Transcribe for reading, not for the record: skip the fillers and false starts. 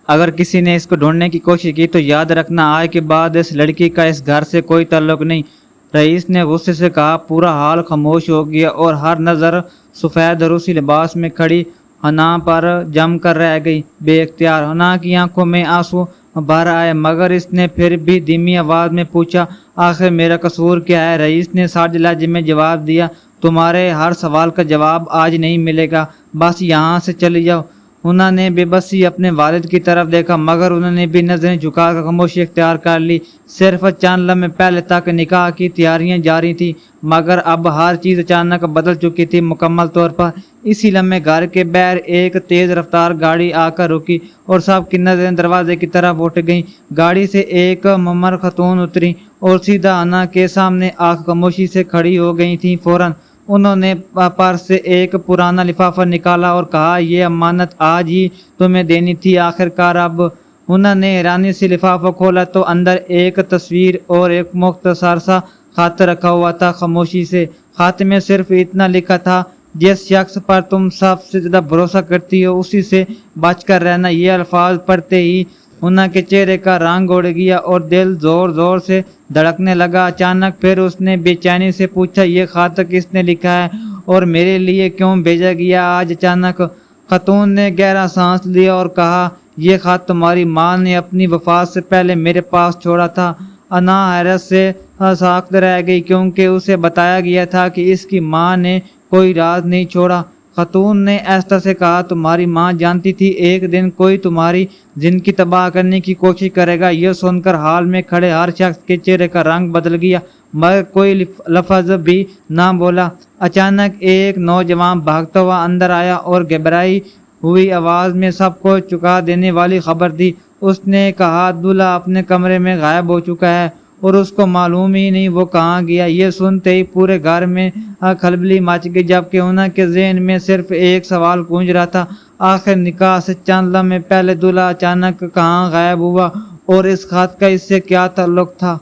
اگر کسی نے اس کو ڈھونڈنے کی کوشش کی تو یاد رکھنا آج کے بعد اس لڑکی کا اس گھر سے کوئی تعلق نہیں۔ رئیس نے غصے سے کہا۔ پورا حال خاموش ہو گیا اور ہر نظر سفید روسی لباس میں کھڑی حنا پر جم کر رہ گئی۔ بے اختیار حنا کی آنکھوں میں آنسو بھر آئے، مگر اس نے پھر بھی دھیمی آواز میں پوچھا، آخر میرا قصور کیا ہے؟ رئیس نے ساده لہجے میں جواب دیا، تمہارے ہر سوال کا جواب آج نہیں ملے گا، بس یہاں سے چلی جاؤ۔ حنا نے بے بسی اپنے والد کی طرف دیکھا، مگر انہوں نے بھی نظریں جھکا کر خاموشی اختیار کر لی۔ صرف چند لمحے پہلے تک نکاح کی تیاریاں جاری تھیں، مگر اب ہر چیز اچانک بدل چکی تھی، مکمل طور پر۔ اسی لمحے گھر کے باہر ایک تیز رفتار گاڑی آ کر رکی اور سب کی نظریں دروازے کی طرف اٹھ گئیں۔ گاڑی سے ایک معمر خاتون اتری اور سیدھا حنا کے سامنے آ کر خاموشی سے کھڑی ہو گئی تھیں۔ فوراً انہوں نے پرس سے ایک پرانا لفافہ نکالا اور کہا، یہ امانت آج ہی تمہیں دینی تھی۔ آخرکار اب حنا نے حیرانی سے لفافہ کھولا تو اندر ایک تصویر اور ایک مختصر سا خط رکھا ہوا تھا۔ خاموشی سے خط میں صرف اتنا لکھا تھا، جس شخص پر تم سب سے زیادہ بھروسہ کرتی ہو اسی سے بچ کر رہنا۔ یہ الفاظ پڑھتے ہی حنا کے چہرے کا رنگ اڑ گیا اور دل زور زور سے دھڑکنے لگا۔ اچانک پھر اس نے بے چینی سے پوچھا، یہ خط کس نے لکھا ہے اور میرے لیے کیوں بھیجا گیا آج اچانک؟ خاتون نے گہرا سانس لیا اور کہا، یہ خط تمہاری ماں نے اپنی وفات سے پہلے میرے پاس چھوڑا تھا۔ حنا حیرت سے ساکت رہ گئی، کیونکہ اسے بتایا گیا تھا کہ اس کی ماں نے کوئی راز نہیں چھوڑا۔ خاتون نے آہستہ سے کہا، تمہاری ماں جانتی تھی ایک دن کوئی تمہاری زندگی تباہ کرنے کی کوشش کرے گا؟ یہ سن کر ہال میں کھڑے ہر شخص کے چہرے کا رنگ بدل گیا، مگر کوئی لفظ بھی نہ بولا۔ اچانک ایک نوجوان بھاگتا ہوا اندر آیا اور گھبرائی ہوئی آواز میں سب کو چونکا دینے والی خبر دی۔ اس نے کہا، دولہا اپنے کمرے میں غائب ہو چکا ہے اور اس کو معلوم ہی نہیں وہ کہاں گیا۔ یہ سنتے ہی پورے گھر میں کھلبلی مچ گئی، جبکہ حنا کے ذہن میں صرف ایک سوال گونج رہا تھا، آخر نکاح سے چند لمحے پہلے دولہا اچانک کہاں غائب ہوا اور اس خط کا اس سے کیا تعلق تھا؟